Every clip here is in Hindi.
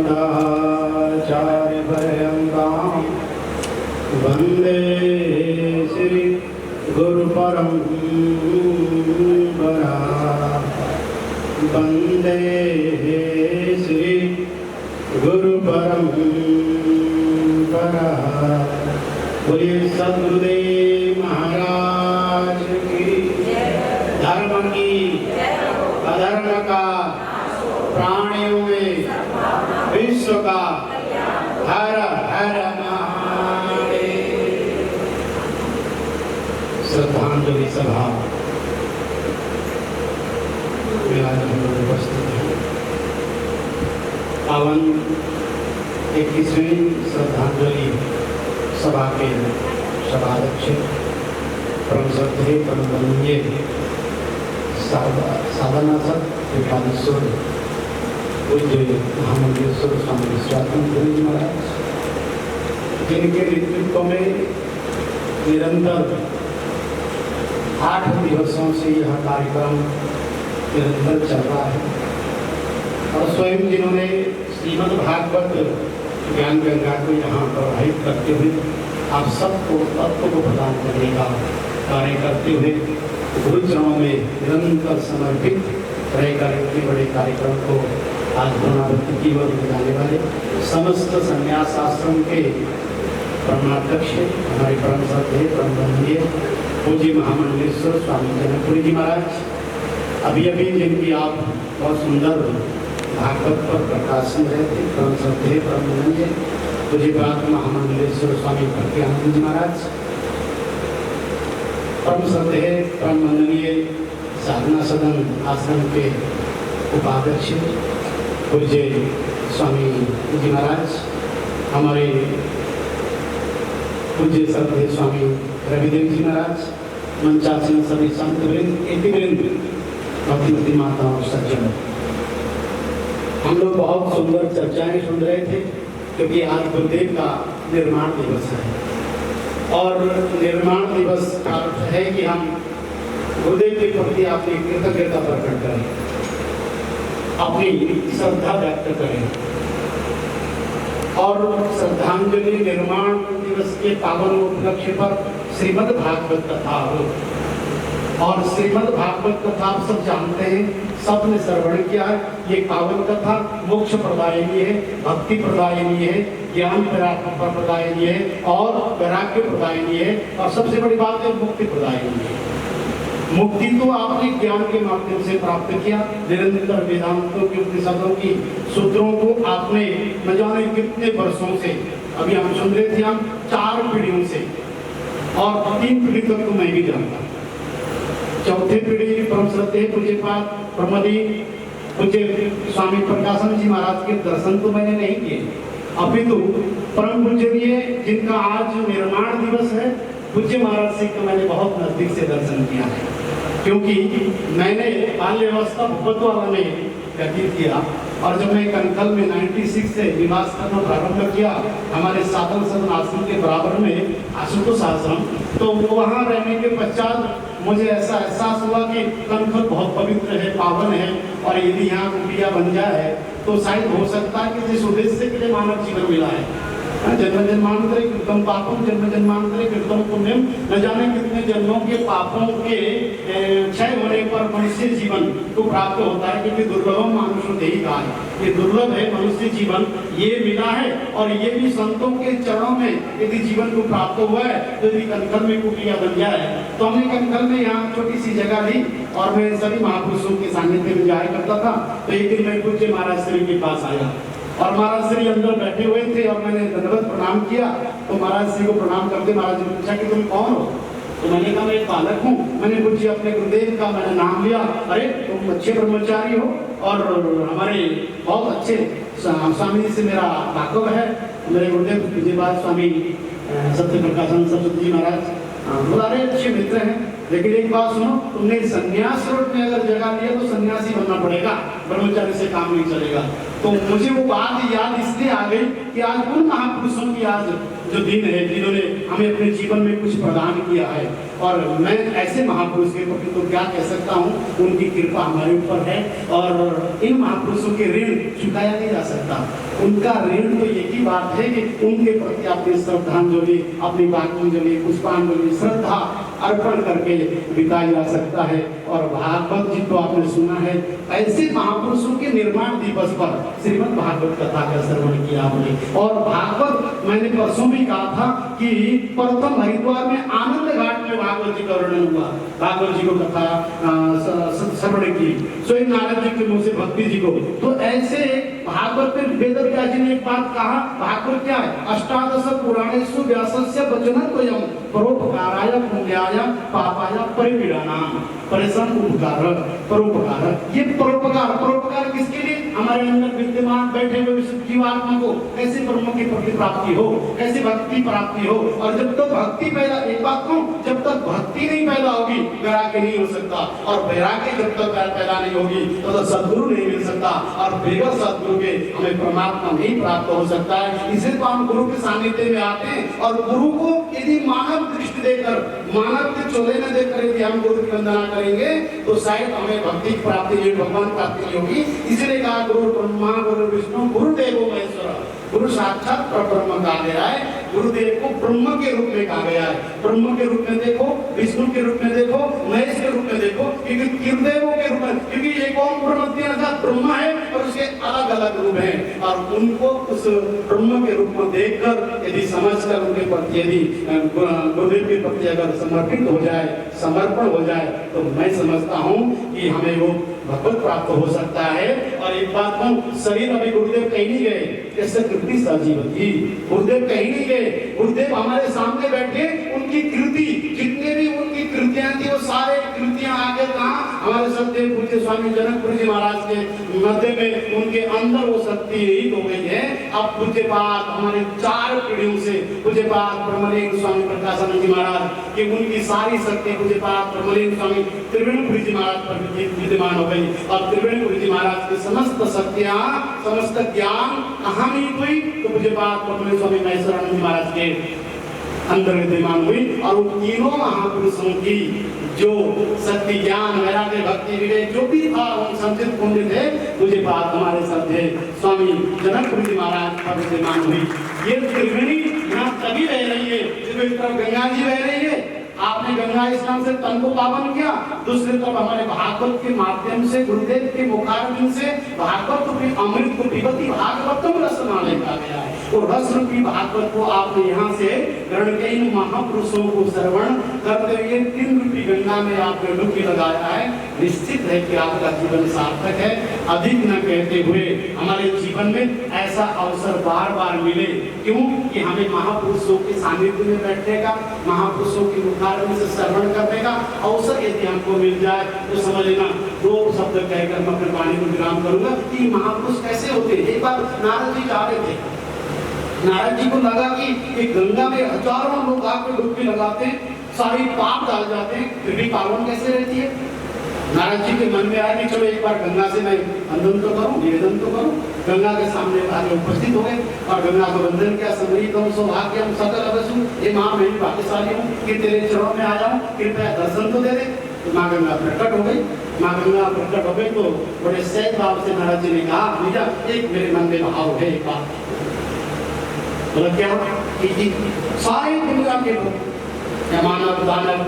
अस्मदाचार्यपर्यन्तां वन्दे श्री गुरुपरम्परां वन्दे श्री गुरुपरम्परां। बोलिए सद्गुरुदेव महाराज की धर्म की अधर्म का प्राणियों में विश्व का हर हर महादेव। श्रद्धांजलि सभा में आज हम लोग उपस्थित हैं। पावन 21वीं श्रद्धांजलि सभा के सभाध्यक्ष परम श्रद्धेय परम वंदनीय साधनासद विद्वानेश्वर पूज्य महामंडलेश्वर स्वामी विश्वात्मानंद जी महाराज, जिनके नेतृत्व में निरंतर 8 दिवसों से यह कार्यक्रम निरंतर चल रहा है और स्वयं जिन्होंने श्रीमद् भागवत ज्ञान गंगा को यहाँ प्रवाहित करते हुए आप सबको तत्व को प्रदान करने का कार्य करते हुए गुरुचरणों में निरंतर समर्पित रहकर इतने बड़े कार्यक्रम को आज पूर्णावृत्ति की ओर ले जाने वाले समस्त संन्यास आश्रम के परमाध्यक्ष हमारे परम श्रद्धेय परम वंदनीय पूज्य महामंडलेश्वर स्वामी जनकपुरी जी महाराज, अभी जिनकी आप बहुत सुंदर भागवत पर प्रकाशन रहे थे, परम श्रद्धेय परम वंदनीय पूज्य महामंडलेश्वर स्वामी प्रत्यानंद जी महाराज, परम श्रद्धेय परम वंदनीय साधना सदन आश्रम के उपाध्यक्ष पूज्य स्वामी जी महाराज, हमारे पूज्य श्रद्धेय स्वामी रविदेव जी महाराज, मंचासीन सभी संत वृंद, एतिवृंद, भक्तिमती माता और सज्जन, हम लोग बहुत सुंदर चर्चाएं सुन रहे थे क्योंकि आज गुरुदेव का निर्माण दिवस है और निर्माण दिवस का अर्थ है कि हम गुरुदेव के प्रति अपनी कृतज्ञता प्रकट करें, अपनी श्रद्धा व्यक्त करें और श्रद्धांजलि निर्माण दिवस के पावन उपलक्ष्य पर श्रीमद् भागवत कथा हो। और श्रीमद् भागवत कथा आप सब जानते हैं, सबने श्रवण किया है। ये पावन कथा मोक्ष प्रदायिनी है, भक्ति प्रदायिनी है, ज्ञान प्रदायिनी है और वैराग्य प्रदायिनी है और सबसे बड़ी बात है मुक्ति प्रदायिनी है। मुक्ति तो आपने ज्ञान के माध्यम से प्राप्त किया, निरंतर वेदांतों के उपनिषदों की सूत्रों को आपने न जाने कितने वर्षों से, अभी हम सुन रहे थे, हम 4 पीढ़ियों से और 3 पीढ़ी तक तो मैं भी जानता, चौथे पीढ़ी परम श्रद्धेय पूज्यपाद प्रमदीन पूज्य स्वामी प्रकाशन जी महाराज के दर्शन तो मैंने नहीं किए, अपितु परम पूजनीय जिनका आज निर्माण दिवस है पूज्य महाराज से तो मैंने बहुत नजदीक से दर्शन किया है, क्योंकि मैंने बाल्यावस्था भूपतवाला में व्यतीत किया और जब मैं कनकल में 96 से निवास करना प्रारंभ किया हमारे साधन सदन आश्रम के बराबर में आशुतोष आश्रम, तो वहाँ रहने के पश्चात मुझे ऐसा एहसास हुआ कि कनकल बहुत पवित्र है, पावन है और यदि यहाँ कुटिया बन जाए तो शायद हो सकता है कि जिस उद्देश्य के लिए मानव जीवन मिला है, जन्म जन्मांतरे कृतम पापम जन्म जन्मांतरे कृतम पुण्यम, न जाने कितने जन्मों के पापों के क्षय होने पर मनुष्य जीवन को प्राप्त होता है, क्योंकि दुर्लभम मानुष देही का है, ये दुर्लभ है मनुष्य जीवन, ये मिला है और ये भी संतों के चरणों में यदि जीवन को प्राप्त हुआ है तो यदि कनकल में कुटिया बन जाए तो हमने कनकल में यहाँ छोटी सी जगह ली और मैं सभी महापुरुषों के सानिध्य में जाया करता था। तो एक दिन मैं पूज्य महाराज श्री के पास आया और महाराज श्री अंदर बैठे हुए थे और मैंने दंडवत प्रणाम किया, तो महाराज श्री को प्रणाम करते महाराज ने पूछा कि तुम कौन हो? तो मैंने कहा मैं एक बालक हूँ। मैंने पूछी अपने गुरुदेव का मैंने नाम लिया, अरे तुम अच्छे ब्रह्मचारी हो और हमारे बहुत अच्छे स्वामी जी से मेरा वाकव है, मेरे गुरुदेव विजयपाद स्वामी सत्य प्रकाशन सरस्वती जी महाराज बड़े अच्छे मित्र हैं, लेकिन एक बात सुनो, तुमने संन्यास रोड में अगर जगह लिया तो सन्यासी बनना पड़ेगा, ब्रह्मचारी से काम नहीं चलेगा। तो मुझे वो बात याद इसलिए आ गई कि आज उन महापुरुषों की आज जो दिन है जिन्होंने हमें अपने जीवन में कुछ प्रदान किया है, और मैं ऐसे महापुरुष के प्रति तो क्या कह सकता हूँ, उनकी कृपा हमारे ऊपर है और इन महापुरुषों के ऋण चुकाया नहीं जा सकता। उनका ऋण तो एक ही बात है कि उनके प्रति अपनी श्रद्धांजलि, अपनी बातंजलि, पुष्पांजलि, श्रद्धा अर्पण करके बिताया जा सकता है। और भागवत जी तो आपने सुना है, ऐसे महापुरुषों के निर्माण दिवस पर श्रीमद् भागवत कथा का श्रवण किया हमने। और भागवत मैंने परसों भी कहा था कि प्रथम हरिद्वार में आनंद घाट में भागवत जी का वर्णन हुआ, भागवत जी को कथा श्रवण की स्वयं नारद जी के मुंह से भक्ति जी को। तो ऐसे भागवत में वेदव्यास जी ने एक बात कहा, भागवत क्या है, अष्टादश पुराणेषु व्यासस्य वचनद्वयम् परोपकाराय पुण्याय पापाय परिपीडनाय। परेशान उपकार, परोपकार, ये परोपकार किसके लिए, हमारे अंदर विद्यमान बैठे हुए जीवात्मा को कैसे ब्रह्म की प्रति प्राप्ति हो, कैसे भक्ति प्राप्ति हो। और जब तक भक्ति पैदा, एक बात कहूं, जब तक भक्ति नहीं पैदा होगी वैराग्य नहीं हो सकता, और वैराग्य जब तक पैदा नहीं होगी तो सद्गुरु नहीं मिल सकता, और बगैर सद्गुरु के हमें परमात्मा नहीं प्राप्त हो सकता है। इसे तो हम गुरु के सानिध्य में आते हैं, और गुरु को यदि मानव दृष्टि देकर, मानव के चोले में देखकर यदि हम गुरु की वंदना करेंगे तो शायद हमें भक्ति की प्राप्ति नहीं, भगवान प्राप्ति नहीं होगी। इसलिए कहा गुरु ब्रह्मा गुरु विष्णु गुरुदेवो महेश्वर, गुरु साक्षात परब्रह्म कहा गया है। गुरुदेव को ब्रह्म के रूप में कहा गया है। ब्रह्म के रूप में देखो, विष्णु के रूप में देखो, महेश के रूप में देखो, क्योंकि किरदेवों के रूप में, क्योंकि एक ओम ब्रह्म अर्थात ब्रह्मा है और उसके अलग अलग रूप हैं, और उनको उस ब्रह्म के रूप में देखकर यदि समझकर उनके प्रति यदि गुरुदेव के प्रति अगर समर्पित हो जाए, समर्पण हो जाए, तो मैं समझता हूँ कि हमें वो भगवत प्राप्त हो सकता है। और एक बात कहूं, शरीर अभी गुरुदेव कहीं नहीं गए, कैसे कृति सजीव थी, गुरुदेव कहीं नहीं गए, गुरुदेव हमारे सामने बैठे, उनकी कृति जितने भी उनकी कृतियां थी वो सारे कृतियां आगे कहाँ, हमारे सत्यदेव पूज्य स्वामी जनकपुर जी महाराज के मध्य में, उनके अंदर वो शक्ति रहित हो गई है। अब पूज्यपाद हमारे 4 पीढ़ियों से पूज्यपाद ब्रह्मलिंग स्वामी प्रकाशानंद जी महाराज की उनकी सारी शक्ति पूज्यपाद ब्रह्मलिंग स्वामी त्रिवेणीपुरी जी महाराज पर विद्यमान हो गई, और त्रिवेणीपुरी जी महाराज की समस्त शक्तियां, समस्त ज्ञान कहानी हुई तो पूज्यपाद ब्रह्मलिंग स्वामी महेश्वरानंद जी महाराज के अंदर विद्यमान हुई। और उन तीनों महापुरुषों की जो शक्ति, ज्ञान, वैराग्य, भक्ति, विवेक जो भी था उन संचित कुंड थे, मुझे बात हमारे सत्य स्वामी जनकपुर जी महाराज पर विद्यमान हुई। ये त्रिवेणी यहाँ तभी रह रही है, एक तरफ गंगा जी बह रही है, आपने गंगा स्नान से तन को पावन किया, दूसरी तरफ हमारे भागवत के माध्यम से गुरुदेव के मुखारबिंद से भागवत रूपी अमृत को पिबती भागवतम रसनालय कहा गया है। और रस रूपी भागवत को आपने यहाँ से ग्रहण के इन महापुरुषों को श्रवण करते हुए 3 रूपी गंगा में आपने डुबकी लगाया है। निश्चित है कि आपका जीवन सार्थक है। अधिक न कहते हुए हमारे जीवन में ऐसा अवसर बार बार मिले, क्यों कि हमें महापुरुषों के सानिध्य में बैठने का, महापुरुषों की मुखारबिंद से श्रवण करने का अवसर यदि हमको मिल जाए तो समझ लेना 2 शब्द कहकर मैं अपने वाणी को विराम करूंगा कि महापुरुष कैसे होते हैं। एक बार नारद जी जा रहे थे, नारद जी को लगा कि गंगा में हजारों लोग आकर डुबकी लगाते हैं, सारी पाप डाल जाते हैं, फिर भी पावन कैसे रहती है। नारद जी के मन में आया कि चलो एक बार गंगा से मैं वंदन तो करूं, निवेदन तो करूं। गंगा के सामने आगे उपस्थित हो गए और गंगा को वंदन किया। समरीतम सौभाग्यम सकल अवसु, हे मां मैं भाग्यशाली हूं कि तेरे चरणों में आ जाऊं, कृपया दर्शन तो दे दे। तो मां गंगा प्रकट हो गई। मां गंगा प्रकट हो गई तो बड़े सहज भाव से नारद जी ने कहा, भैया एक मेरे मन में भाव है, एक बात बोला क्या कि सारे दुनिया के लोग, मानव दानव,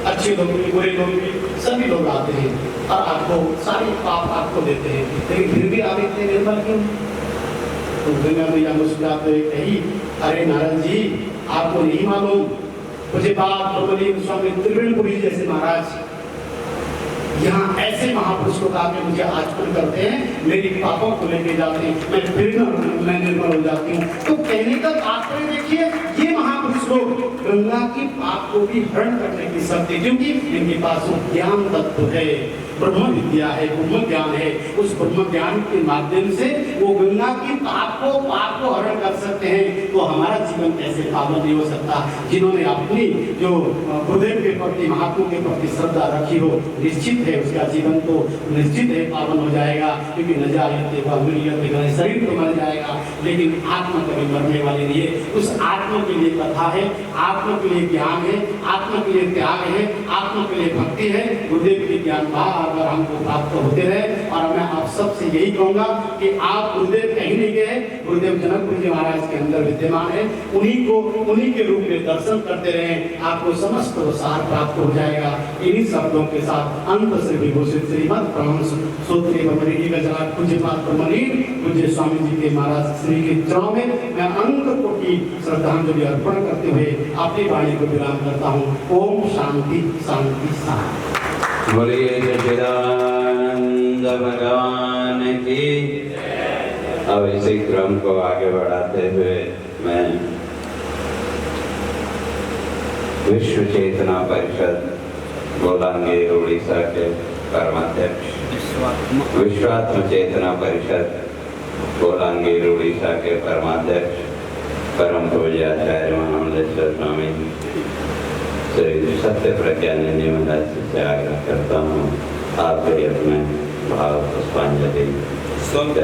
अच्छे लोग भी, बुरे लोग भी, सभी लोग आते हैं और आपको सारी पाप आपको देते हैं, लेकिन फिर भी आप इतने निर्मल क्यों। तो गंगा मैया मुस्कुराते हुए कही, अरे नारद जी आपको नहीं मालूम, मुझे बाप ब्रह्मलिंग स्वामी त्रिवेणीपुरी जैसे महाराज यहाँ ऐसे महापुरुष लोग आके मुझे आचरण करते हैं, मेरी पापों को लेके जाते हैं, मैं निर्मल हो जाती हूँ। तो कहने का तात्पर्य देखिए, ये महापुरुष लोग गंगा की पाप को भी हरण करने की शक्ति, क्योंकि इनके पास वो ज्ञान तत्व है, ब्रह्म विद्या है, ब्रह्म ज्ञान है, उस ब्रह्म ज्ञान के माध्यम से वो गंगा की पाप को हरण कर सकते हैं। तो हमारा जीवन कैसे पावन नहीं हो सकता? जिन्होंने अपनी जो गुरुदेव के प्रति, महात्मा के प्रति श्रद्धा रखी हो, निश्चित है उसका जीवन तो निश्चित है पावन हो जाएगा। क्योंकि न जायते व मृत्यते, शरीर तो मर जाएगा लेकिन आत्मा कभी मरने वाली नहीं है। उस आत्मा के लिए कथा है, आत्मा के लिए ज्ञान है, आत्मा के लिए त्याग है, आत्मा के लिए भक्ति है। गुरुदेव के ज्ञान बार-बार हमको प्राप्त होते रहे। और मैं आप सबसे यही कहूँगा कि आप गुरुदेव कहीं नहीं गए, गुरुदेव जनकपुर जी महाराज के अंदर विद्यमान है, उन्हीं के रूप में दर्शन करते रहे, आपको समस्त सार प्राप्त हो जाएगा। इन्हीं शब्दों के साथ अंत से विभूषित श्रीमद ब्रह्म सूत्र ब्रह्मणी जी का जला पूज्यपाद ब्रह्मणी पूज्य स्वामी जी के महाराज श्री के चरणों में मैं अनंत कोटि श्रद्धांजलि अर्पण करते हुए अपनी वाणी को विराम करता हूँ। ओम शांति शांति शांति। बोलिए सच्चिदानंद भगवान की। अब इसी क्रम को आगे बढ़ाते हुए मैं विश्व चेतना परिषद गोलांगीर उड़ीसा के परमाध्यक्ष, विश्वात्म चेतना परिषद गोलांगीर उड़ीसा के परमाध्यक्ष परम पूज्य आचार्य महामंडलेश्वर स्वामी श्री सत्य प्रज्ञानंद महाराज से आग्रह करता हूँ, आप भी अपने भाव पुष्पांजलि